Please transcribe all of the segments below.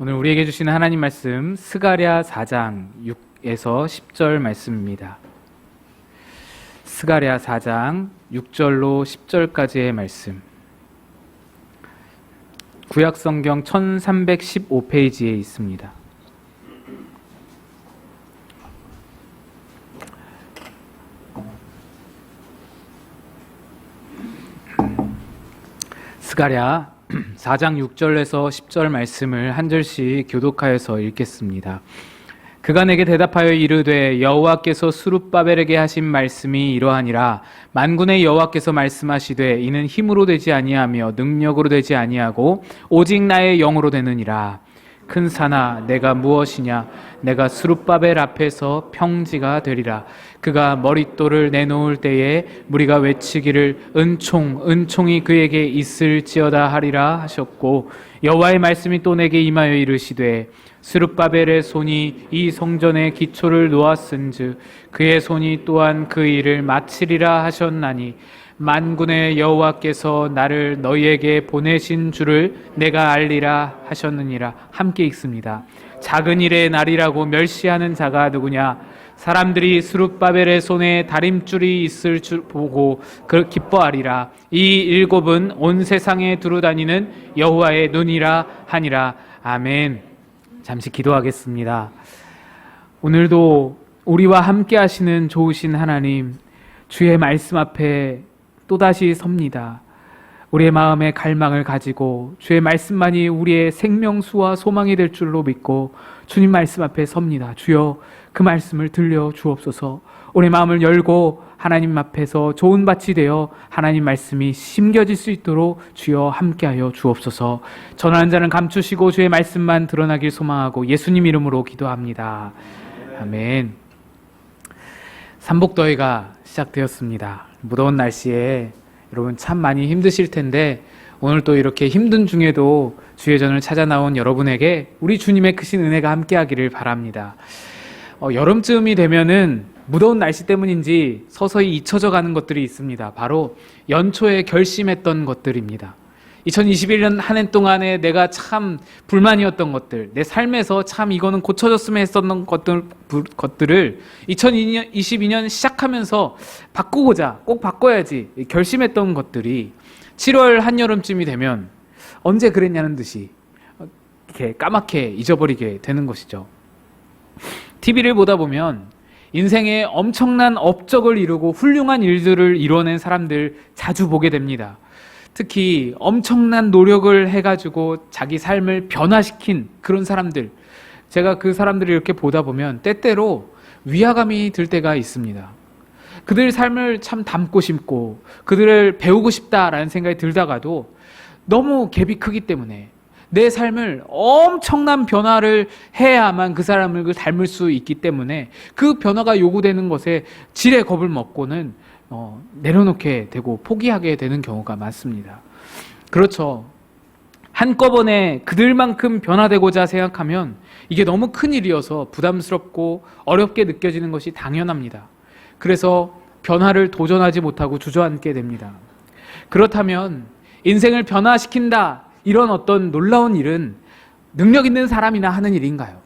오늘 우리에게 주시는 하나님 말씀 스가랴 4장 6에서 10절 말씀입니다. 스가랴 4장 6절로 10절까지의 말씀. 구약성경 1315페이지에 있습니다. 스가랴 4장 6절에서 10절 말씀을 한 절씩 교독하여서 읽겠습니다. 그가 내게 대답하여 이르되 여호와께서 스룹바벨에게 하신 말씀이 이러하니라. 만군의 여호와께서 말씀하시되 이는 힘으로 되지 아니하며 능력으로 되지 아니하고 오직 나의 영으로 되느니라. 큰 산아 내가 무엇이냐? 내가 스룹바벨 앞에서 평지가 되리라. 그가 머릿돌을 내놓을 때에 무리가 외치기를 은총이 그에게 있을지어다 하리라 하셨고, 여호와의 말씀이 또 내게 임하여 이르시되 스룹바벨의 손이 이 성전의 기초를 놓았은즉 그의 손이 또한 그 일을 마치리라 하셨나니, 만군의 여호와께서 나를 너희에게 보내신 줄을 내가 알리라 하셨느니라. 함께 읽습니다. 작은 일의 날이라고 멸시하는 자가 누구냐? 사람들이 스룹바벨의 손에 다림줄이 있을 줄 보고 기뻐하리라. 이 일곱은 온 세상에 두루다니는 여호와의 눈이라 하니라. 아멘. 잠시 기도하겠습니다. 오늘도 우리와 함께 하시는 좋으신 하나님, 주의 말씀 앞에 또다시 섭니다. 우리의 마음의 갈망을 가지고 주의 말씀만이 우리의 생명수와 소망이 될 줄로 믿고 주님 말씀 앞에 섭니다. 주여, 그 말씀을 들려 주옵소서. 우리 마음을 열고 하나님 앞에서 좋은 밭이 되어 하나님 말씀이 심겨질 수 있도록 주여 함께하여 주옵소서. 전하는 자는 감추시고 주의 말씀만 드러나길 소망하고 예수님 이름으로 기도합니다. 아멘. 삼복더위가 시작되었습니다. 무더운 날씨에 여러분 참 많이 힘드실 텐데, 오늘 또 이렇게 힘든 중에도 주의 전을 찾아 나온 여러분에게 우리 주님의 크신 은혜가 함께하기를 바랍니다. 여름쯤이 되면은 무더운 날씨 때문인지 서서히 잊혀져 가는 것들이 있습니다. 바로 연초에 결심했던 것들입니다. 2021년 한 해 동안에 내가 참 불만이었던 것들, 내 삶에서 참 이거는 고쳐졌으면 했었던 것들을 2022년 시작하면서 바꾸고자, 꼭 바꿔야지 결심했던 것들이 7월 한여름쯤이 되면 언제 그랬냐는 듯이 이렇게 까맣게 잊어버리게 되는 것이죠. TV를 보다 보면 인생에 엄청난 업적을 이루고 훌륭한 일들을 이뤄낸 사람들 자주 보게 됩니다. 특히 엄청난 노력을 해가지고 자기 삶을 변화시킨 그런 사람들, 제가 그 사람들을 이렇게 보다 보면 때때로 위화감이 들 때가 있습니다. 그들 삶을 참 닮고 싶고 그들을 배우고 싶다라는 생각이 들다가도 너무 갭이 크기 때문에 내 삶을 엄청난 변화를 해야만 그 사람을 닮을 수 있기 때문에 그 변화가 요구되는 것에 지레 겁을 먹고는 내려놓게 되고 포기하게 되는 경우가 많습니다. 그렇죠. 한꺼번에 그들만큼 변화되고자 생각하면 이게 너무 큰 일이어서 부담스럽고 어렵게 느껴지는 것이 당연합니다. 그래서 변화를 도전하지 못하고 주저앉게 됩니다. 그렇다면 인생을 변화시킨다, 이런 어떤 놀라운 일은 능력 있는 사람이나 하는 일인가요?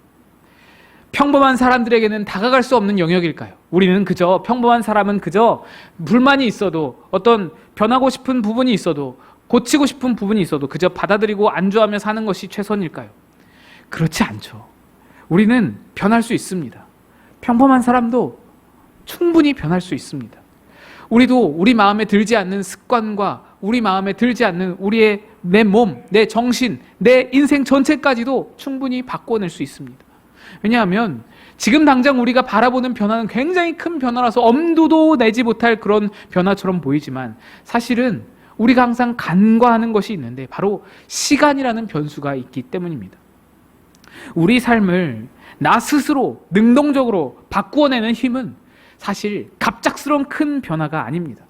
평범한 사람들에게는 다가갈 수 없는 영역일까요? 우리는 그저, 평범한 사람은 그저 불만이 있어도, 어떤 변하고 싶은 부분이 있어도, 고치고 싶은 부분이 있어도 그저 받아들이고 안주하며 사는 것이 최선일까요? 그렇지 않죠. 우리는 변할 수 있습니다. 평범한 사람도 충분히 변할 수 있습니다. 우리도 우리 마음에 들지 않는 습관과 우리 마음에 들지 않는 우리의 내 몸, 내 정신, 내 인생 전체까지도 충분히 바꿔낼 수 있습니다. 왜냐하면 지금 당장 우리가 바라보는 변화는 굉장히 큰 변화라서 엄두도 내지 못할 그런 변화처럼 보이지만, 사실은 우리가 항상 간과하는 것이 있는데 바로 시간이라는 변수가 있기 때문입니다. 우리 삶을 나 스스로 능동적으로 바꾸어내는 힘은 사실 갑작스러운 큰 변화가 아닙니다.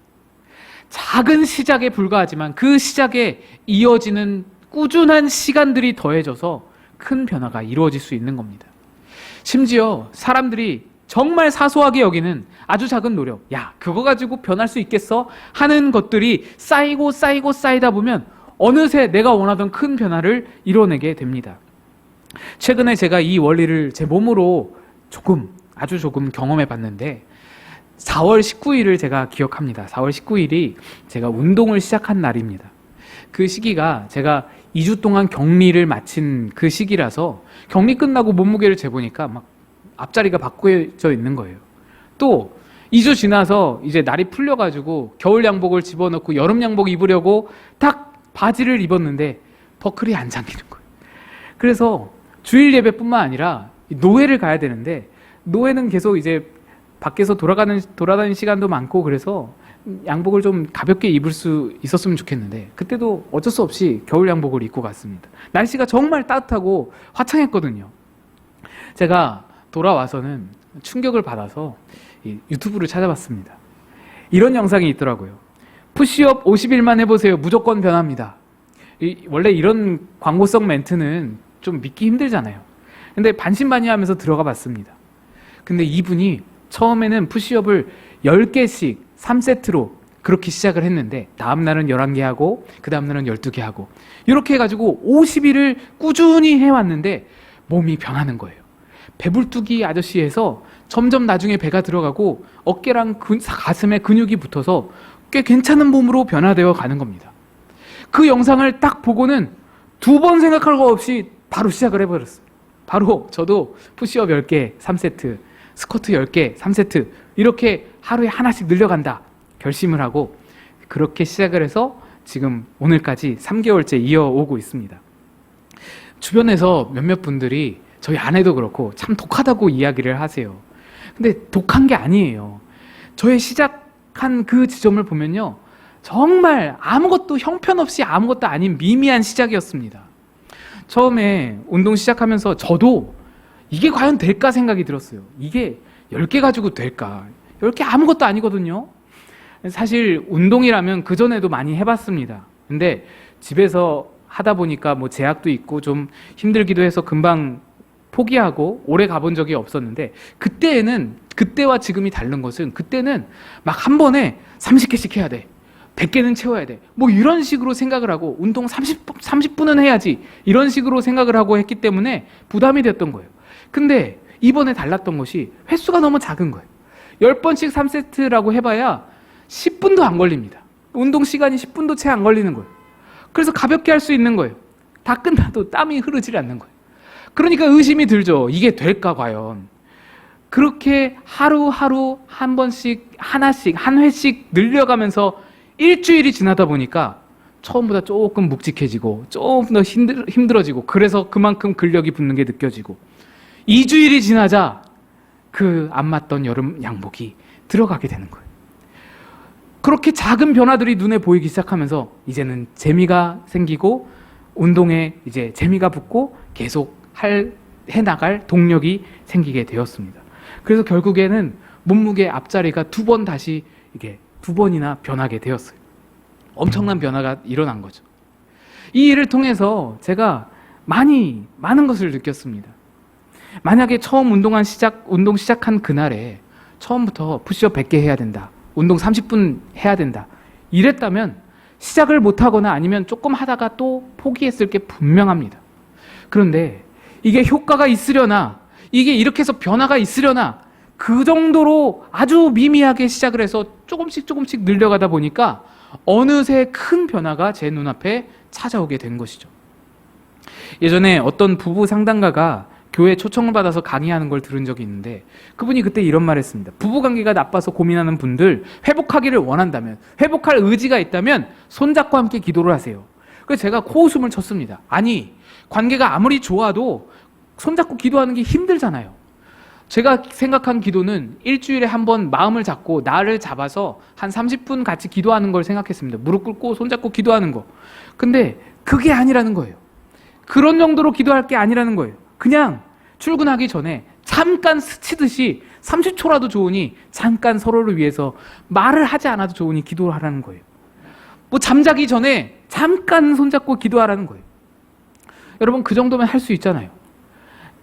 작은 시작에 불과하지만 그 시작에 이어지는 꾸준한 시간들이 더해져서 큰 변화가 이루어질 수 있는 겁니다. 심지어 사람들이 정말 사소하게 여기는 아주 작은 노력, 야, 그거 가지고 변할 수 있겠어? 하는 것들이 쌓이다 보면 어느새 내가 원하던 큰 변화를 이뤄내게 됩니다. 최근에 제가 이 원리를 제 몸으로 아주 조금 경험해 봤는데 4월 19일을 제가 기억합니다. 4월 19일이 제가 운동을 시작한 날입니다. 그 시기가 제가 2주 동안 격리를 마친 그 시기라서 격리 끝나고 몸무게를 재보니까 막 앞자리가 바꿔져 있는 거예요. 또 2주 지나서 이제 날이 풀려가지고 겨울 양복을 집어넣고 여름 양복 입으려고 딱 바지를 입었는데 버클이 안 잠기는 거예요. 그래서 주일 예배뿐만 아니라 노회를 가야 되는데 노회는 계속 이제 밖에서 돌아다니는 시간도 많고 그래서 양복을 좀 가볍게 입을 수 있었으면 좋겠는데 그때도 어쩔 수 없이 겨울 양복을 입고 갔습니다. 날씨가 정말 따뜻하고 화창했거든요. 제가 돌아와서는 충격을 받아서 유튜브를 찾아봤습니다. 이런 영상이 있더라고요. 푸시업 50일만 해보세요. 무조건 변합니다. 원래 이런 광고성 멘트는 좀 믿기 힘들잖아요. 근데 반신반의하면서 들어가 봤습니다. 근데 이분이 처음에는 푸시업을 10개씩 3세트로 그렇게 시작을 했는데 다음날은 11개 하고 그 다음날은 12개 하고 이렇게 해가지고 50일을 꾸준히 해왔는데 몸이 변하는 거예요. 배불뚝이 아저씨에서 점점 나중에 배가 들어가고 어깨랑 가슴에 근육이 붙어서 꽤 괜찮은 몸으로 변화되어 가는 겁니다. 그 영상을 딱 보고는 2번 생각할 거 없이 바로 시작을 해버렸어요. 바로 저도 푸시업 10개 3세트, 스쿼트 10개 3세트 이렇게 하루에 하나씩 늘려간다 결심을 하고 그렇게 시작을 해서 지금 오늘까지 3개월째 이어오고 있습니다. 주변에서 몇몇 분들이 저희 아내도 그렇고 참 독하다고 이야기를 하세요. 근데 독한 게 아니에요. 저의 시작한 그 지점을 보면요, 정말 아무것도 형편없이 아무것도 아닌 미미한 시작이었습니다. 처음에 운동 시작하면서 저도 이게 과연 될까 생각이 들었어요. 이게 10개 가지고 될까? 10개 아무것도 아니거든요. 사실 운동이라면 그전에도 많이 해봤습니다. 근데 집에서 하다 보니까 뭐 제약도 있고 좀 힘들기도 해서 금방 포기하고 오래 가본 적이 없었는데 그때와 지금이 다른 것은 그때는 막 한 번에 30개씩 해야 돼. 100개는 채워야 돼. 뭐 이런 식으로 생각을 하고 운동 30분은 해야지. 이런 식으로 생각을 하고 했기 때문에 부담이 됐던 거예요. 근데 이번에 달랐던 것이 횟수가 너무 작은 거예요. 10번씩 3세트라고 해봐야 10분도 안 걸립니다. 운동 시간이 10분도 채 안 걸리는 거예요. 그래서 가볍게 할 수 있는 거예요. 다 끝나도 땀이 흐르질 않는 거예요. 그러니까 의심이 들죠. 이게 될까 과연. 그렇게 하루하루 한 번씩 하나씩 한 회씩 늘려가면서 일주일이 지나다 보니까 처음보다 조금 묵직해지고 조금 더 힘들어지고 그래서 그만큼 근력이 붙는 게 느껴지고 2주일이 지나자 그 안 맞던 여름 양복이 들어가게 되는 거예요. 그렇게 작은 변화들이 눈에 보이기 시작하면서 이제는 재미가 생기고 운동에 이제 재미가 붙고 계속 해나갈 동력이 생기게 되었습니다. 그래서 결국에는 몸무게 앞자리가 2번 다시 이게 2번이나 변하게 되었어요. 엄청난 변화가 일어난 거죠. 이 일을 통해서 제가 많은 것을 느꼈습니다. 만약에 처음 운동 시작한 그날에 처음부터 푸시업 100개 해야 된다. 운동 30분 해야 된다. 이랬다면 시작을 못하거나 아니면 조금 하다가 또 포기했을 게 분명합니다. 그런데 이게 효과가 있으려나 이게 이렇게 해서 변화가 있으려나 그 정도로 아주 미미하게 시작을 해서 조금씩 늘려가다 보니까 어느새 큰 변화가 제 눈앞에 찾아오게 된 것이죠. 예전에 어떤 부부 상담가가 교회 초청을 받아서 강의하는 걸 들은 적이 있는데 그분이 그때 이런 말 했습니다. 부부관계가 나빠서 고민하는 분들 회복하기를 원한다면, 회복할 의지가 있다면 손잡고 함께 기도를 하세요. 그래서 제가 코웃음을 쳤습니다. 아니, 관계가 아무리 좋아도 손잡고 기도하는 게 힘들잖아요. 제가 생각한 기도는 일주일에 한 번 마음을 잡고 나를 잡아서 한 30분 같이 기도하는 걸 생각했습니다. 무릎 꿇고 손잡고 기도하는 거. 근데 그게 아니라는 거예요. 그런 정도로 기도할 게 아니라는 거예요. 그냥 출근하기 전에 잠깐 스치듯이 30초라도 좋으니 잠깐 서로를 위해서 말을 하지 않아도 좋으니 기도를 하라는 거예요. 뭐 잠자기 전에 잠깐 손잡고 기도하라는 거예요. 여러분 그 정도면 할 수 있잖아요.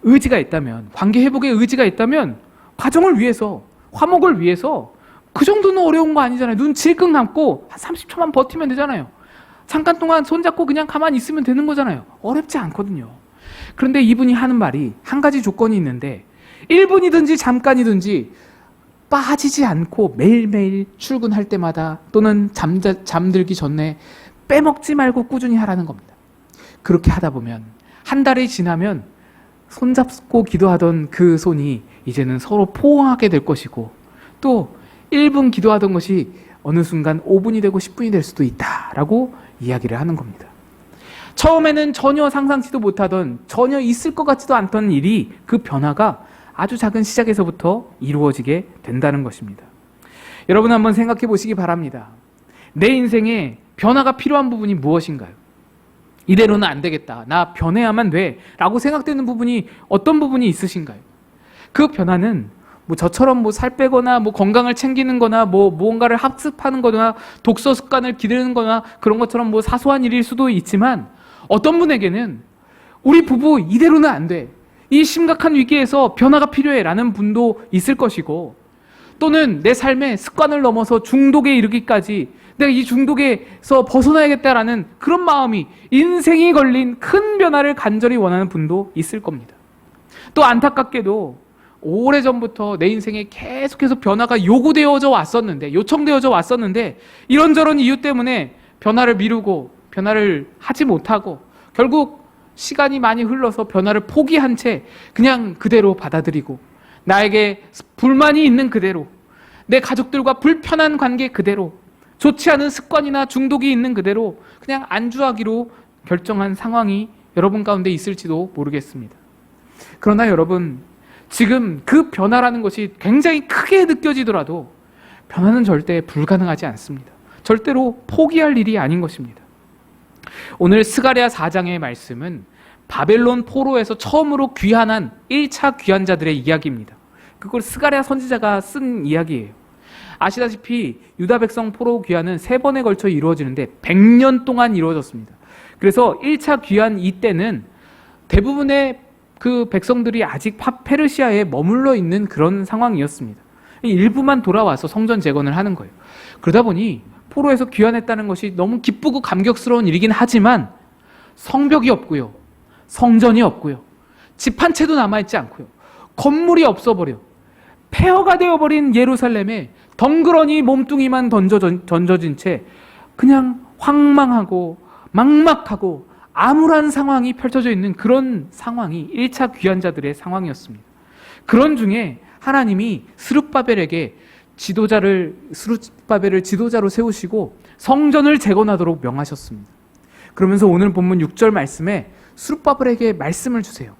의지가 있다면, 관계 회복의 의지가 있다면 가정을 위해서, 화목을 위해서 그 정도는 어려운 거 아니잖아요. 눈 질끈 감고 한 30초만 버티면 되잖아요. 잠깐 동안 손잡고 그냥 가만히 있으면 되는 거잖아요. 어렵지 않거든요. 그런데 이분이 하는 말이 한 가지 조건이 있는데 1분이든지 잠깐이든지 빠지지 않고 매일매일 출근할 때마다 또는 잠들기 전에 빼먹지 말고 꾸준히 하라는 겁니다. 그렇게 하다 보면 한 달이 지나면 손잡고 기도하던 그 손이 이제는 서로 포옹하게 될 것이고 또 1분 기도하던 것이 어느 순간 5분이 되고 10분이 될 수도 있다라고 이야기를 하는 겁니다. 처음에는 전혀 상상치도 못하던 전혀 있을 것 같지도 않던 일이 그 변화가 아주 작은 시작에서부터 이루어지게 된다는 것입니다. 여러분 한번 생각해 보시기 바랍니다. 내 인생에 변화가 필요한 부분이 무엇인가요? 이대로는 안 되겠다. 나 변해야만 돼. 라고 생각되는 부분이 어떤 부분이 있으신가요? 그 변화는 저처럼 살 빼거나 건강을 챙기는 거나 무언가를 학습하는 거나 독서 습관을 기르는 거나 그런 것처럼 사소한 일일 수도 있지만 어떤 분에게는 우리 부부 이대로는 안 돼. 이 심각한 위기에서 변화가 필요해 라는 분도 있을 것이고 또는 내 삶의 습관을 넘어서 중독에 이르기까지 내가 이 중독에서 벗어나야겠다라는 그런 마음이 인생이 걸린 큰 변화를 간절히 원하는 분도 있을 겁니다. 또 안타깝게도 오래전부터 내 인생에 계속해서 변화가 요구되어져 왔었는데 요청되어져 왔었는데 이런저런 이유 때문에 변화를 미루고 변화를 하지 못하고 결국 시간이 많이 흘러서 변화를 포기한 채 그냥 그대로 받아들이고 나에게 불만이 있는 그대로 내 가족들과 불편한 관계 그대로 좋지 않은 습관이나 중독이 있는 그대로 그냥 안주하기로 결정한 상황이 여러분 가운데 있을지도 모르겠습니다. 그러나 여러분 지금 그 변화라는 것이 굉장히 크게 느껴지더라도 변화는 절대 불가능하지 않습니다. 절대로 포기할 일이 아닌 것입니다. 오늘 스가랴 4장의 말씀은 바벨론 포로에서 처음으로 귀환한 1차 귀환자들의 이야기입니다. 그걸 스가랴 선지자가 쓴 이야기예요. 아시다시피 유다 백성 포로 귀환은 3번에 걸쳐 이루어지는데 100년 동안 이루어졌습니다. 그래서 1차 귀환 이때는 대부분의 그 백성들이 아직 페르시아에 머물러 있는 그런 상황이었습니다. 일부만 돌아와서 성전 재건을 하는 거예요. 그러다 보니 포로에서 귀환했다는 것이 너무 기쁘고 감격스러운 일이긴 하지만 성벽이 없고요. 성전이 없고요. 집 한 채도 남아있지 않고요. 건물이 없어버려. 폐허가 되어버린 예루살렘에 덩그러니 몸뚱이만 던져진 채 그냥 황망하고 막막하고 암울한 상황이 펼쳐져 있는 그런 상황이 1차 귀환자들의 상황이었습니다. 그런 중에 하나님이 스룹바벨을 지도자로 세우시고 성전을 재건하도록 명하셨습니다. 그러면서 오늘 본문 6절 말씀에 스룹바벨에게 말씀을 주세요.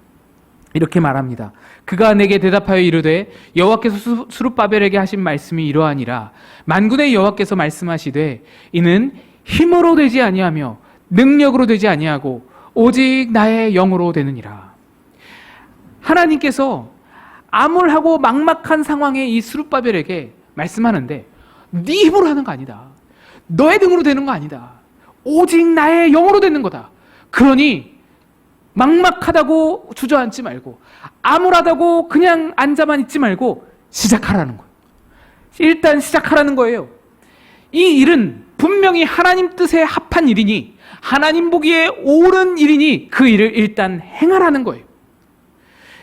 이렇게 말합니다. 그가 내게 대답하여 이르되 여호와께서 스룹바벨에게 하신 말씀이 이러하니라. 만군의 여호와께서 말씀하시되 이는 힘으로 되지 아니하며 능력으로 되지 아니하고 오직 나의 영으로 되느니라. 하나님께서 암울하고 막막한 상황의 이 스룹바벨에게 말씀하는데 네 힘으로 하는 거 아니다. 너의 능으로 되는 거 아니다. 오직 나의 영으로 되는 거다. 그러니 막막하다고 주저앉지 말고 암울하다고 그냥 앉아만 있지 말고 시작하라는 거예요. 일단 시작하라는 거예요. 이 일은 분명히 하나님 뜻에 합한 일이니 하나님 보기에 옳은 일이니 그 일을 일단 행하라는 거예요.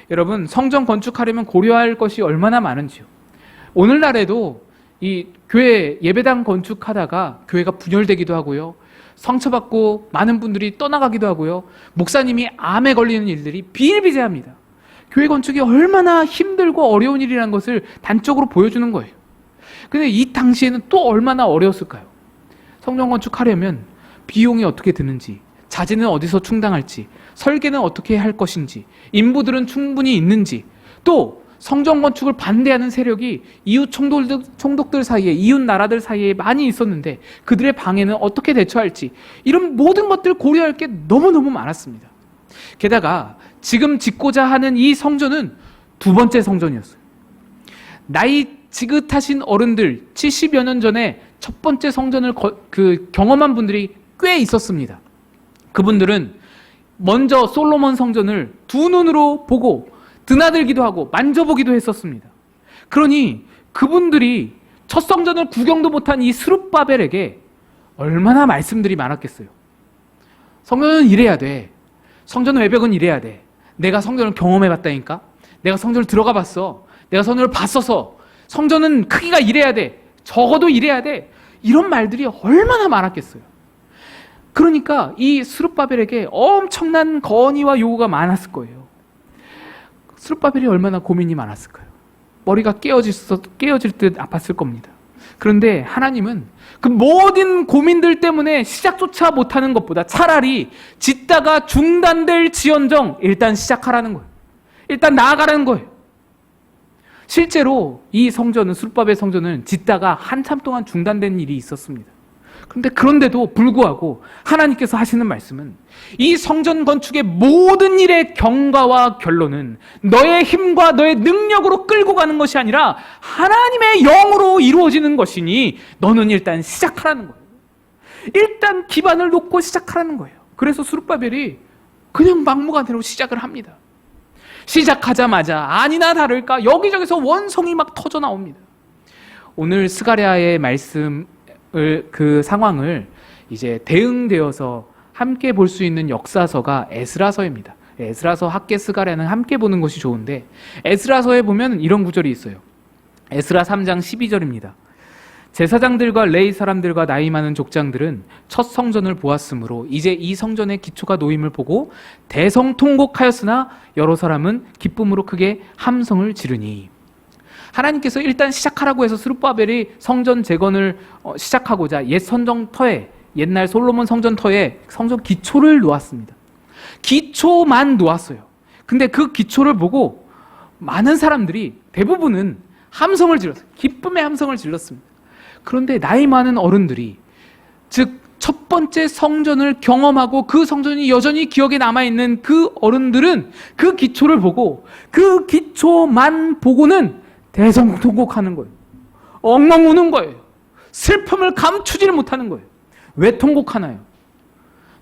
여러분 성전 건축하려면 고려할 것이 얼마나 많은지요. 오늘날에도 이 교회 예배당 건축하다가 교회가 분열되기도 하고요. 상처받고 많은 분들이 떠나가기도 하고요. 목사님이 암에 걸리는 일들이 비일비재합니다. 교회 건축이 얼마나 힘들고 어려운 일이라는 것을 단적으로 보여주는 거예요. 근데 이 당시에는 또 얼마나 어려웠을까요? 성전 건축하려면 비용이 어떻게 드는지, 자재는 어디서 충당할지, 설계는 어떻게 할 것인지, 인부들은 충분히 있는지, 또 성전 건축을 반대하는 세력이 이웃 총독들 사이에, 이웃 나라들 사이에 많이 있었는데 그들의 방해는 어떻게 대처할지, 이런 모든 것들을 고려할 게 너무너무 많았습니다. 게다가 지금 짓고자 하는 이 성전은 2번째 성전이었어요. 나이 지긋하신 어른들 70여 년 전에 첫 번째 성전을 경험한 분들이 꽤 있었습니다. 그분들은 먼저 솔로몬 성전을 두 눈으로 보고 드나들기도 하고 만져보기도 했었습니다. 그러니 그분들이 첫 성전을 구경도 못한 이 스룹바벨에게 얼마나 말씀들이 많았겠어요. 성전은 이래야 돼. 성전 외벽은 이래야 돼. 내가 성전을 경험해 봤다니까. 내가 성전을 들어가 봤어. 내가 성전을 봤어서 성전은 크기가 이래야 돼. 적어도 이래야 돼. 이런 말들이 얼마나 많았겠어요. 그러니까 이 스룹바벨에게 엄청난 건의와 요구가 많았을 거예요. 스룹바벨이 얼마나 고민이 많았을까요? 머리가 깨어질 듯 아팠을 겁니다. 그런데 하나님은 그 모든 고민들 때문에 시작조차 못하는 것보다 차라리 짓다가 중단될 지언정 일단 시작하라는 거예요. 일단 나아가라는 거예요. 실제로 이 성전은, 스룹바벨 성전은 짓다가 한참 동안 중단된 일이 있었습니다. 그런데도 불구하고 하나님께서 하시는 말씀은 이 성전 건축의 모든 일의 경과와 결론은 너의 힘과 너의 능력으로 끌고 가는 것이 아니라 하나님의 영으로 이루어지는 것이니 너는 일단 시작하라는 거예요. 일단 기반을 놓고 시작하라는 거예요. 그래서 스룹바벨이 그냥 막무가내로 시작을 합니다. 시작하자마자 아니나 다를까 여기저기서 원성이 막 터져 나옵니다. 오늘 스가랴의 말씀 그 상황을 이제 대응되어서 함께 볼 수 있는 역사서가 에스라서입니다. 에스라서, 학개, 스가랴는 함께 보는 것이 좋은데 에스라서에 보면 이런 구절이 있어요. 에스라 3장 12절입니다. 제사장들과 레위 사람들과 나이 많은 족장들은 첫 성전을 보았으므로 이제 이 성전의 기초가 놓임을 보고 대성통곡하였으나 여러 사람은 기쁨으로 크게 함성을 지르니. 하나님께서 일단 시작하라고 해서 스룹바벨이 성전 재건을 시작하고자 옛 성전터에, 옛날 솔로몬 성전터에 성전 기초를 놓았습니다. 기초만 놓았어요. 근데 그 기초를 보고 많은 사람들이, 대부분은 함성을 질렀어요. 기쁨의 함성을 질렀습니다. 그런데 나이 많은 어른들이, 즉 첫 번째 성전을 경험하고 그 성전이 여전히 기억에 남아있는 그 어른들은 그 기초를 보고, 그 기초만 보고는 대성통곡하는 거예요. 엉엉 우는 거예요. 슬픔을 감추지를 못하는 거예요. 왜 통곡하나요?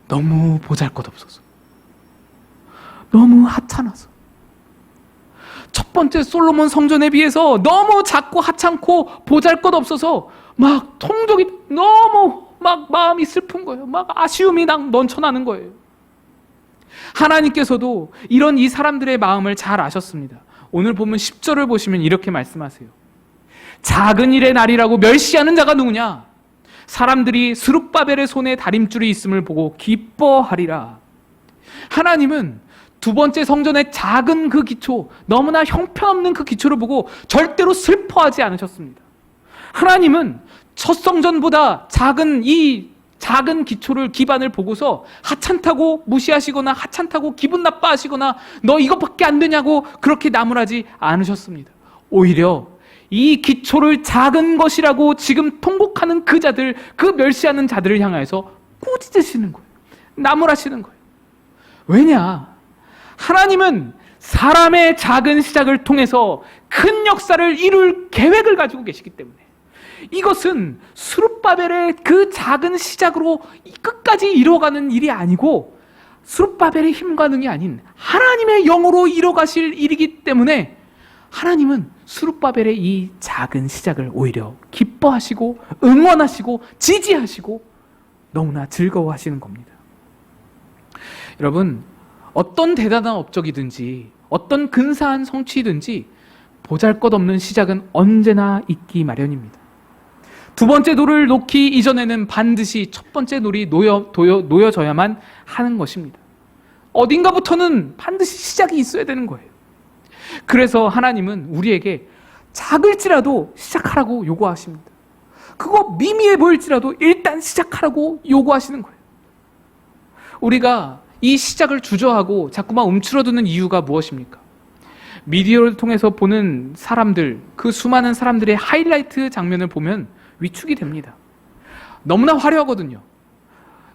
너무 보잘것없어서, 너무 하찮아서. 첫 번째 솔로몬 성전에 비해서 너무 작고 하찮고 보잘것없어서 막 통독이 너무 막 마음이 슬픈 거예요. 막 아쉬움이 넘쳐나는 거예요. 하나님께서도 이런 이 사람들의 마음을 잘 아셨습니다. 오늘 보면 10절을 보시면 이렇게 말씀하세요. 작은 일의 날이라고 멸시하는 자가 누구냐? 사람들이 스룹바벨의 손에 다림줄이 있음을 보고 기뻐하리라. 하나님은 두 번째 성전의 작은 그 기초, 너무나 형편없는 그 기초를 보고 절대로 슬퍼하지 않으셨습니다. 하나님은 첫 성전보다 작은 이 작은 기초를, 기반을 보고서 하찮다고 무시하시거나 하찮다고 기분 나빠하시거나 너 이것밖에 안 되냐고 그렇게 나무라지 않으셨습니다. 오히려 이 기초를 작은 것이라고 지금 통곡하는 그 자들, 그 멸시하는 자들을 향해서 꾸짖으시는 거예요. 나무라시는 거예요. 왜냐? 하나님은 사람의 작은 시작을 통해서 큰 역사를 이룰 계획을 가지고 계시기 때문에, 이것은 스룹바벨의 그 작은 시작으로 끝까지 이뤄가는 일이 아니고 스룹바벨의 힘과 능이 아닌 하나님의 영으로 이뤄가실 일이기 때문에 하나님은 스룹바벨의 이 작은 시작을 오히려 기뻐하시고 응원하시고 지지하시고 너무나 즐거워하시는 겁니다. 여러분, 어떤 대단한 업적이든지 어떤 근사한 성취든지 보잘것없는 시작은 언제나 있기 마련입니다. 두 번째 돌을 놓기 이전에는 반드시 첫 번째 돌이 놓여져야만 하는 것입니다. 어딘가부터는 반드시 시작이 있어야 되는 거예요. 그래서 하나님은 우리에게 작을지라도 시작하라고 요구하십니다. 그거 미미해 보일지라도 일단 시작하라고 요구하시는 거예요. 우리가 이 시작을 주저하고 자꾸만 움츠러드는 이유가 무엇입니까? 미디어를 통해서 보는 사람들, 그 수많은 사람들의 하이라이트 장면을 보면 위축이 됩니다. 너무나 화려하거든요.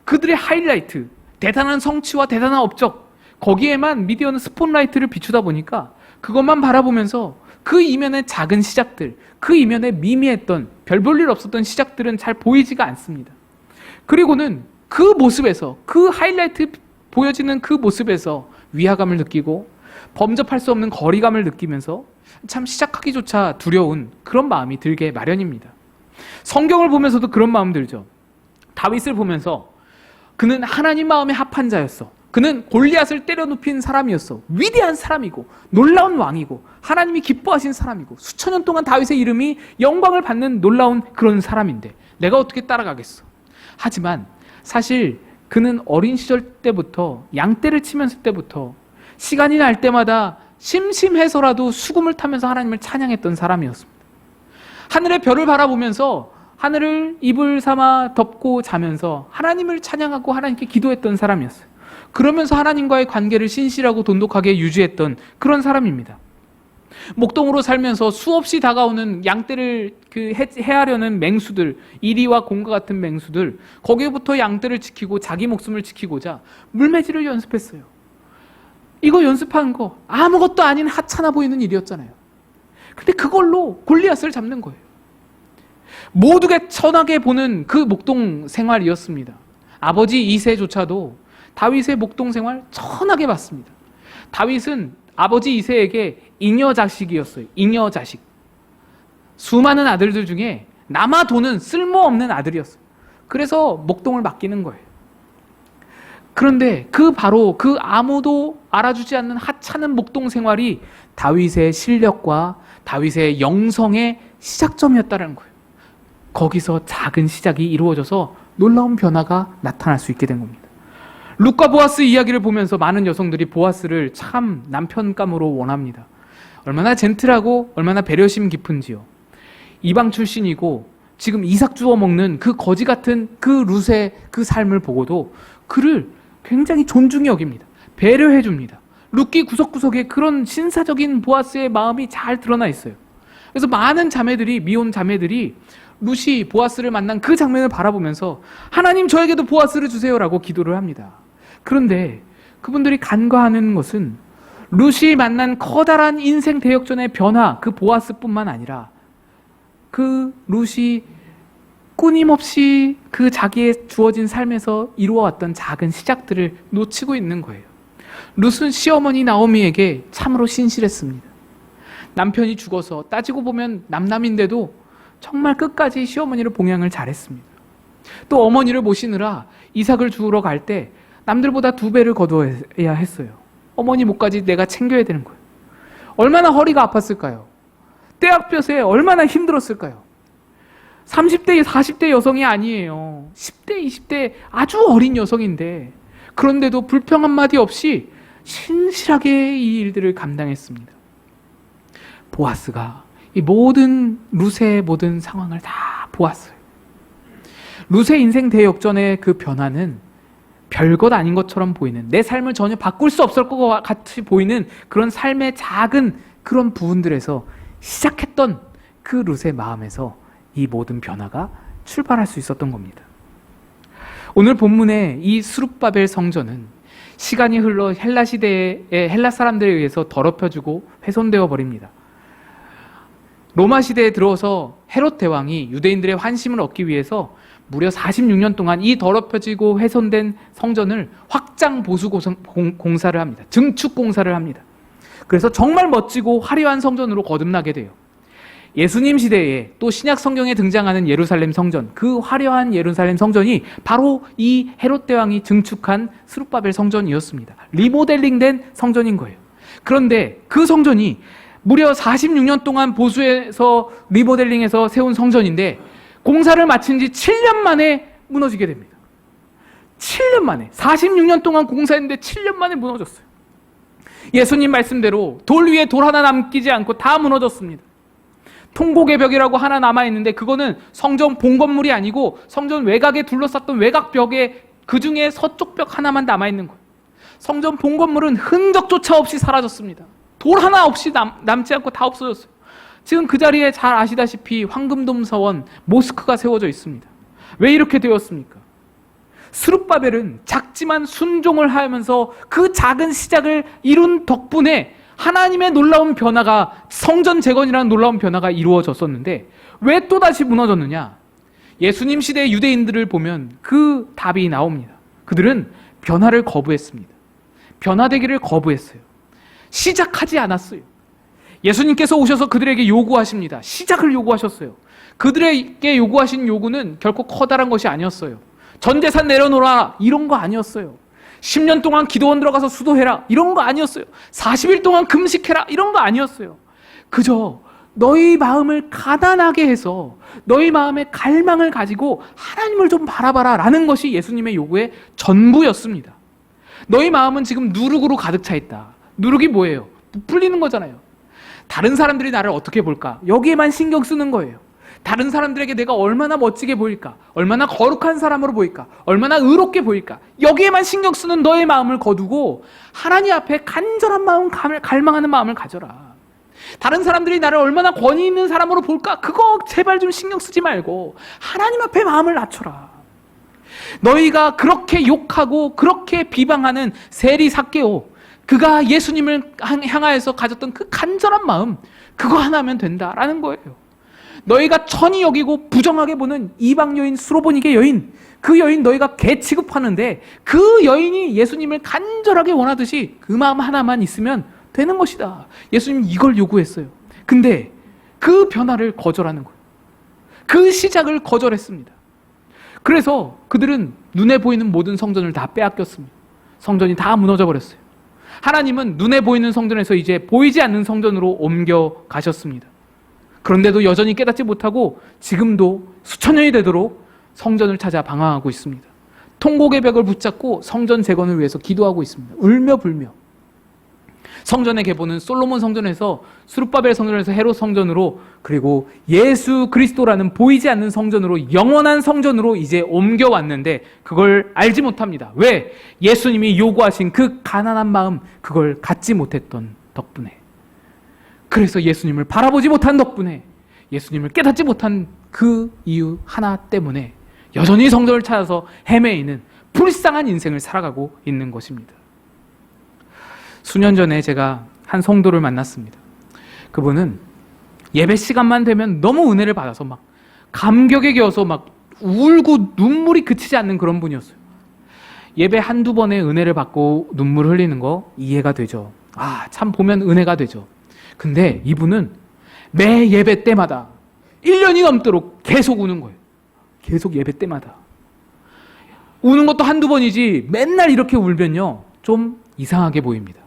그들의 하이라이트, 대단한 성취와 대단한 업적, 거기에만 미디어는 스포트라이트를 비추다 보니까 그것만 바라보면서 그 이면의 작은 시작들, 그 이면에 미미했던 별 볼 일 없었던 시작들은 잘 보이지가 않습니다. 그리고는 그 모습에서, 그 하이라이트 보여지는 그 모습에서 위화감을 느끼고 범접할 수 없는 거리감을 느끼면서 참 시작하기조차 두려운 그런 마음이 들게 마련입니다. 성경을 보면서도 그런 마음 들죠. 다윗을 보면서 그는 하나님 마음에 합한 자였어. 그는 골리앗을 때려눕힌 사람이었어. 위대한 사람이고 놀라운 왕이고 하나님이 기뻐하신 사람이고 수천 년 동안 다윗의 이름이 영광을 받는 놀라운 그런 사람인데 내가 어떻게 따라가겠어. 하지만 사실 그는 어린 시절 때부터 양떼를 치면서 때부터 시간이 날 때마다 심심해서라도 수금을 타면서 하나님을 찬양했던 사람이었습니다. 하늘의 별을 바라보면서 하늘을 이불 삼아 덮고 자면서 하나님을 찬양하고 하나님께 기도했던 사람이었어요. 그러면서 하나님과의 관계를 신실하고 돈독하게 유지했던 그런 사람입니다. 목동으로 살면서 수없이 다가오는 양떼를 해하려는 맹수들, 이리와 곰과 같은 맹수들, 거기부터 양떼를 지키고 자기 목숨을 지키고자 물매질을 연습했어요. 이거 연습한 거 아무것도 아닌 하찮아 보이는 일이었잖아요. 근데 그걸로 골리앗을 잡는 거예요. 모두가 천하게 보는 그 목동 생활이었습니다. 아버지 이새조차도 다윗의 목동 생활 천하게 봤습니다. 다윗은 아버지 이새에게 잉여 자식이었어요. 잉여 자식. 수많은 아들들 중에 남아도는 쓸모없는 아들이었어요. 그래서 목동을 맡기는 거예요. 그런데 바로 그 아무도 알아주지 않는 하찮은 목동 생활이 다윗의 실력과 다윗의 영성의 시작점이었다는 거예요. 거기서 작은 시작이 이루어져서 놀라운 변화가 나타날 수 있게 된 겁니다. 룻과 보아스 이야기를 보면서 많은 여성들이 보아스를 참 남편감으로 원합니다. 얼마나 젠틀하고 얼마나 배려심 깊은지요. 이방 출신이고 지금 이삭 주워 먹는 그 거지 같은 그 룻의 그 삶을 보고도 그를 굉장히 존중히 여깁니다. 배려해 줍니다. 룻기 구석구석에 그런 신사적인 보아스의 마음이 잘 드러나 있어요. 그래서 많은 자매들이, 미혼 자매들이 룻이 보아스를 만난 그 장면을 바라보면서 하나님 저에게도 보아스를 주세요라고 기도를 합니다. 그런데 그분들이 간과하는 것은 룻이 만난 커다란 인생 대역전의 변화, 그 보아스뿐만 아니라 그 룻이 끊임없이 그 자기의 주어진 삶에서 이루어왔던 작은 시작들을 놓치고 있는 거예요. 룻은 시어머니 나오미에게 참으로 신실했습니다. 남편이 죽어서 따지고 보면 남남인데도 정말 끝까지 시어머니를 봉양을 잘했습니다. 또 어머니를 모시느라 이삭을 주우러 갈 때 남들보다 2배를 거둬야 했어요. 어머니 목까지 내가 챙겨야 되는 거예요. 얼마나 허리가 아팠을까요? 떼약볕에 얼마나 힘들었을까요? 30대, 40대 여성이 아니에요. 10대, 20대 아주 어린 여성인데 그런데도 불평 한마디 없이 신실하게 이 일들을 감당했습니다. 보아스가 이 모든 룻의 모든 상황을 다 보았어요. 룻의 인생 대역전의 그 변화는 별것 아닌 것처럼 보이는, 내 삶을 전혀 바꿀 수 없을 것 같이 보이는 그런 삶의 작은 그런 부분들에서 시작했던 그 룻의 마음에서 이 모든 변화가 출발할 수 있었던 겁니다. 오늘 본문의 이 스룹바벨 성전은 시간이 흘러 헬라 시대의 헬라 사람들에 의해서 더럽혀지고 훼손되어 버립니다. 로마 시대에 들어서 헤롯 대왕이 유대인들의 환심을 얻기 위해서 무려 46년 동안 이 더럽혀지고 훼손된 성전을 확장 보수 공사를 합니다. 증축 공사를 합니다. 그래서 정말 멋지고 화려한 성전으로 거듭나게 돼요. 예수님 시대에 또 신약 성경에 등장하는 예루살렘 성전, 그 화려한 예루살렘 성전이 바로 이 헤롯 대왕이 증축한 스룹바벨 성전이었습니다. 리모델링된 성전인 거예요. 그런데 그 성전이 무려 46년 동안 보수해서 리모델링해서 세운 성전인데 공사를 마친 지 7년 만에 무너지게 됩니다. 7년 만에. 46년 동안 공사했는데 7년 만에 무너졌어요. 예수님 말씀대로 돌 위에 돌 하나 남기지 않고 다 무너졌습니다. 통곡의 벽이라고 하나 남아있는데 그거는 성전 본 건물이 아니고 성전 외곽에 둘러쌌던 외곽 벽에 그 중에 서쪽 벽 하나만 남아있는 거예요. 성전 본 건물은 흔적조차 없이 사라졌습니다. 돌 하나 없이 남지 않고 다 없어졌어요. 지금 그 자리에 잘 아시다시피 황금돔 서원, 모스크가 세워져 있습니다. 왜 이렇게 되었습니까? 스룹바벨은 작지만 순종을 하면서 그 작은 시작을 이룬 덕분에 하나님의 놀라운 변화가, 성전 재건이라는 놀라운 변화가 이루어졌었는데 왜 또다시 무너졌느냐? 예수님 시대의 유대인들을 보면 그 답이 나옵니다. 그들은 변화를 거부했습니다. 변화되기를 거부했어요. 시작하지 않았어요. 예수님께서 오셔서 그들에게 요구하십니다. 시작을 요구하셨어요. 그들에게 요구하신 요구는 결코 커다란 것이 아니었어요. 전 재산 내려놓으라 이런 거 아니었어요. 10년 동안 기도원 들어가서 수도해라 이런 거 아니었어요. 40일 동안 금식해라 이런 거 아니었어요. 그저 너희 마음을 가난하게 해서 너희 마음의 갈망을 가지고 하나님을 좀 바라봐라 라는 것이 예수님의 요구의 전부였습니다. 너희 마음은 지금 누룩으로 가득 차 있다. 누룩이 뭐예요? 부풀리는 거잖아요. 다른 사람들이 나를 어떻게 볼까? 여기에만 신경 쓰는 거예요. 다른 사람들에게 내가 얼마나 멋지게 보일까? 얼마나 거룩한 사람으로 보일까? 얼마나 의롭게 보일까? 여기에만 신경 쓰는 너의 마음을 거두고 하나님 앞에 간절한 마음, 갈망하는 마음을 가져라. 다른 사람들이 나를 얼마나 권위 있는 사람으로 볼까? 그거 제발 좀 신경 쓰지 말고 하나님 앞에 마음을 낮춰라. 너희가 그렇게 욕하고 그렇게 비방하는 세리 삭개오, 그가 예수님을 향하여서 가졌던 그 간절한 마음, 그거 하나면 된다라는 거예요. 너희가 천히 여기고 부정하게 보는 이방 여인 수로보니게 여인, 그 여인 너희가 개 취급하는데 그 여인이 예수님을 간절하게 원하듯이 그 마음 하나만 있으면 되는 것이다. 예수님이 이걸 요구했어요. 근데 그 변화를 거절하는 거예요. 그 시작을 거절했습니다. 그래서 그들은 눈에 보이는 모든 성전을 다 빼앗겼습니다. 성전이 다 무너져 버렸어요. 하나님은 눈에 보이는 성전에서 이제 보이지 않는 성전으로 옮겨 가셨습니다. 그런데도 여전히 깨닫지 못하고 지금도 수천 년이 되도록 성전을 찾아 방황하고 있습니다. 통곡의 벽을 붙잡고 성전 재건을 위해서 기도하고 있습니다. 울며 불며. 성전의 계보는 솔로몬 성전에서 스룹바벨 성전에서 헤롯 성전으로, 그리고 예수 그리스도라는 보이지 않는 성전으로, 영원한 성전으로 이제 옮겨왔는데 그걸 알지 못합니다. 왜? 예수님이 요구하신 그 가난한 마음, 그걸 갖지 못했던 덕분에. 그래서 예수님을 바라보지 못한 덕분에, 예수님을 깨닫지 못한 그 이유 하나 때문에 여전히 성전을 찾아서 헤매이는 불쌍한 인생을 살아가고 있는 것입니다. 수년 전에 제가 한 성도를 만났습니다. 그분은 예배 시간만 되면 너무 은혜를 받아서 막 감격에 겨워서 막 울고 눈물이 그치지 않는 그런 분이었어요. 예배 한두 번에 은혜를 받고 눈물 흘리는 거 이해가 되죠. 아, 참 보면 은혜가 되죠. 근데 이분은 매 예배 때마다 1년이 넘도록 계속 우는 거예요. 계속 예배 때마다. 우는 것도 한두 번이지 맨날 이렇게 울면요, 좀 이상하게 보입니다.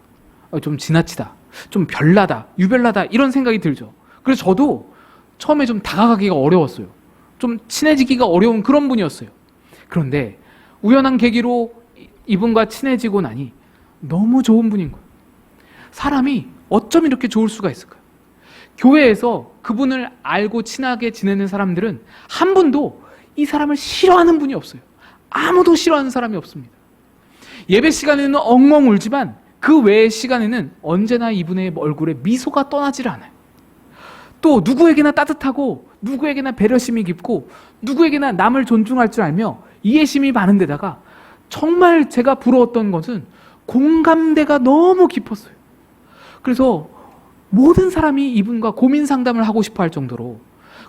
좀 지나치다, 좀 별나다, 유별나다 이런 생각이 들죠. 그래서 저도 처음에 좀 다가가기가 어려웠어요. 좀 친해지기가 어려운 그런 분이었어요. 그런데 우연한 계기로 이분과 친해지고 나니 너무 좋은 분인 거예요. 사람이 어쩜 이렇게 좋을 수가 있을까요? 교회에서 그분을 알고 친하게 지내는 사람들은 한 분도 이 사람을 싫어하는 분이 없어요. 아무도 싫어하는 사람이 없습니다. 예배 시간에는 엉엉 울지만 그 외의 시간에는 언제나 이분의 얼굴에 미소가 떠나질 않아요. 또 누구에게나 따뜻하고 누구에게나 배려심이 깊고 누구에게나 남을 존중할 줄 알며 이해심이 많은 데다가 정말 제가 부러웠던 것은 공감대가 너무 깊었어요. 그래서 모든 사람이 이분과 고민 상담을 하고 싶어 할 정도로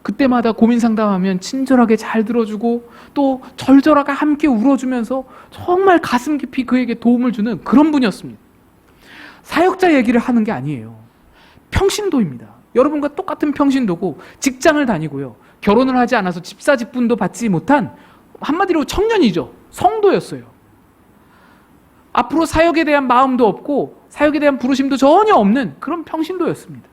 그때마다 고민 상담하면 친절하게 잘 들어주고 또 절절하게 함께 울어주면서 정말 가슴 깊이 그에게 도움을 주는 그런 분이었습니다. 사역자 얘기를 하는 게 아니에요. 평신도입니다. 여러분과 똑같은 평신도고 직장을 다니고요. 결혼을 하지 않아서 집사 직분도 받지 못한 한마디로 청년이죠. 성도였어요. 앞으로 사역에 대한 마음도 없고 사역에 대한 부르심도 전혀 없는 그런 평신도였습니다.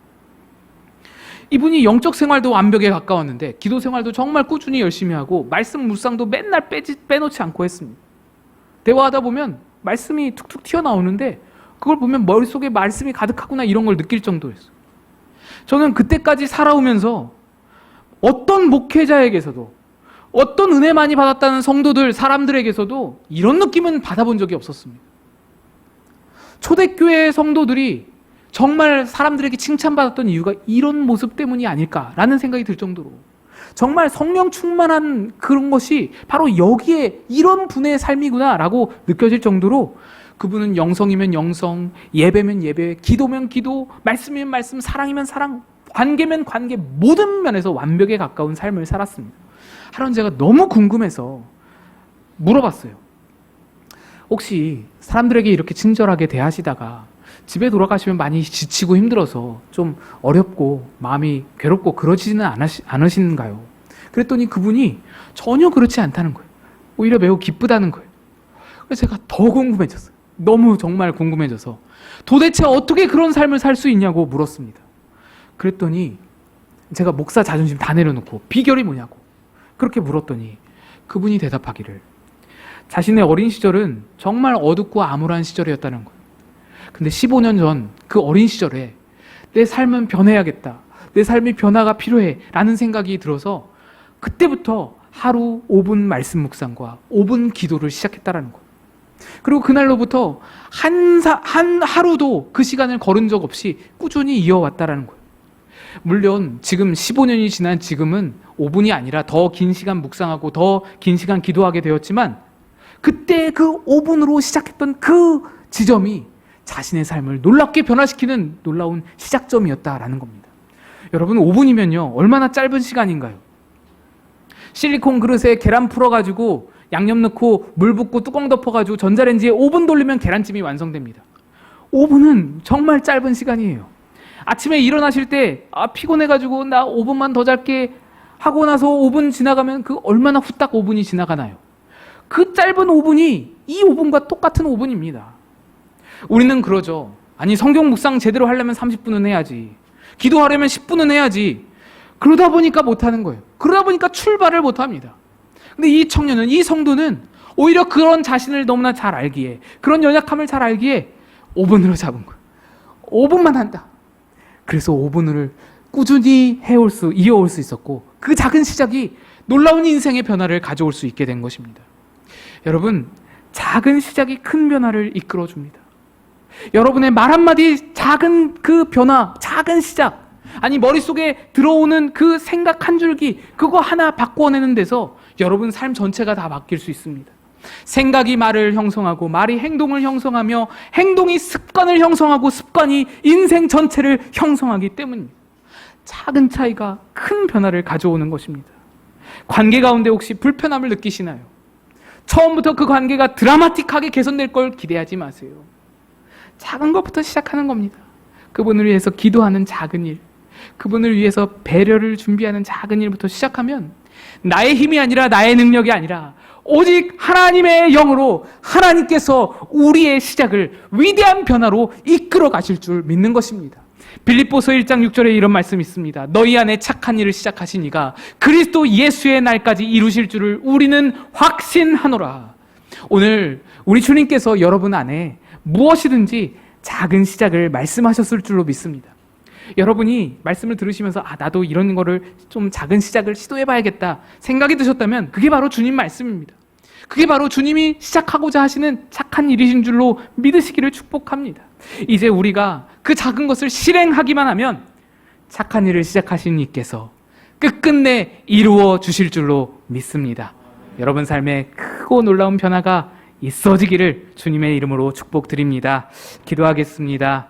이분이 영적 생활도 완벽에 가까웠는데 기도 생활도 정말 꾸준히 열심히 하고 말씀 묵상도 맨날 빼놓지 않고 했습니다. 대화하다 보면 말씀이 툭툭 튀어나오는데 그걸 보면 머릿속에 말씀이 가득하구나 이런 걸 느낄 정도였어요. 저는 그때까지 살아오면서 어떤 목회자에게서도 어떤 은혜 많이 받았다는 성도들, 사람들에게서도 이런 느낌은 받아본 적이 없었습니다. 초대교회 성도들이 정말 사람들에게 칭찬받았던 이유가 이런 모습 때문이 아닐까라는 생각이 들 정도로 정말 성령 충만한 그런 것이 바로 여기에 이런 분의 삶이구나라고 느껴질 정도로 그분은 영성이면 영성, 예배면 예배, 기도면 기도, 말씀이면 말씀, 사랑이면 사랑, 관계면 관계, 모든 면에서 완벽에 가까운 삶을 살았습니다. 하루는 제가 너무 궁금해서 물어봤어요. 혹시 사람들에게 이렇게 친절하게 대하시다가 집에 돌아가시면 많이 지치고 힘들어서 좀 어렵고 마음이 괴롭고 그러지는 않으신가요? 그랬더니 그분이 전혀 그렇지 않다는 거예요. 오히려 매우 기쁘다는 거예요. 그래서 제가 더 궁금해졌어요. 너무 정말 궁금해져서 도대체 어떻게 그런 삶을 살 수 있냐고 물었습니다. 그랬더니 제가 목사 자존심 다 내려놓고 비결이 뭐냐고 그렇게 물었더니 그분이 대답하기를 자신의 어린 시절은 정말 어둡고 암울한 시절이었다는 거예요. 근데 15년 전 그 어린 시절에 내 삶은 변해야겠다. 내 삶이 변화가 필요해 라는 생각이 들어서 그때부터 하루 5분 말씀 묵상과 5분 기도를 시작했다라는 거예요. 그리고 그날로부터 한 하루도 그 시간을 거른 적 없이 꾸준히 이어왔다라는 거예요. 물론 지금 15년이 지난 지금은 5분이 아니라 더 긴 시간 묵상하고 더 긴 시간 기도하게 되었지만 그때 그 5분으로 시작했던 그 지점이 자신의 삶을 놀랍게 변화시키는 놀라운 시작점이었다라는 겁니다. 여러분 5분이면요 얼마나 짧은 시간인가요? 실리콘 그릇에 계란 풀어가지고 양념 넣고 물 붓고 뚜껑 덮어가지고 전자레인지에 5분 돌리면 계란찜이 완성됩니다. 5분은 정말 짧은 시간이에요. 아침에 일어나실 때 피곤해가지고 나 5분만 더 잘게 하고 나서 5분 지나가면 그 얼마나 후딱 5분이 지나가나요? 그 짧은 5분이 이 5분과 똑같은 5분입니다. 우리는 그러죠. 아니 성경 묵상 제대로 하려면 30분은 해야지. 기도하려면 10분은 해야지. 그러다 보니까 못하는 거예요. 그러다 보니까 출발을 못합니다. 근데 이 청년은, 이 성도는 오히려 그런 자신을 너무나 잘 알기에, 그런 연약함을 잘 알기에 5분으로 잡은 거예요. 5분만 한다. 그래서 5분을 꾸준히 이어올 수 있었고 그 작은 시작이 놀라운 인생의 변화를 가져올 수 있게 된 것입니다. 여러분, 작은 시작이 큰 변화를 이끌어줍니다. 여러분의 말 한마디 작은 그 변화, 작은 시작, 아니 머릿속에 들어오는 그 생각 한 줄기 그거 하나 바꿔내는 데서 여러분 삶 전체가 다 바뀔 수 있습니다. 생각이 말을 형성하고 말이 행동을 형성하며 행동이 습관을 형성하고 습관이 인생 전체를 형성하기 때문입니다. 작은 차이가 큰 변화를 가져오는 것입니다. 관계 가운데 혹시 불편함을 느끼시나요? 처음부터 그 관계가 드라마틱하게 개선될 걸 기대하지 마세요. 작은 것부터 시작하는 겁니다. 그분을 위해서 기도하는 작은 일, 그분을 위해서 배려를 준비하는 작은 일부터 시작하면 나의 힘이 아니라 나의 능력이 아니라 오직 하나님의 영으로 하나님께서 우리의 시작을 위대한 변화로 이끌어 가실 줄 믿는 것입니다. 빌립보서 1장 6절에 이런 말씀이 있습니다. 너희 안에 착한 일을 시작하신 이가 그리스도 예수의 날까지 이루실 줄을 우리는 확신하노라. 오늘 우리 주님께서 여러분 안에 무엇이든지 작은 시작을 말씀하셨을 줄로 믿습니다. 여러분이 말씀을 들으시면서 나도 이런 거를 좀 작은 시작을 시도해봐야겠다 생각이 드셨다면 그게 바로 주님 말씀입니다. 그게 바로 주님이 시작하고자 하시는 착한 일이신 줄로 믿으시기를 축복합니다. 이제 우리가 그 작은 것을 실행하기만 하면 착한 일을 시작하신 이께서 끝끝내 이루어 주실 줄로 믿습니다. 여러분 삶에 크고 놀라운 변화가 있어지기를 주님의 이름으로 축복드립니다. 기도하겠습니다.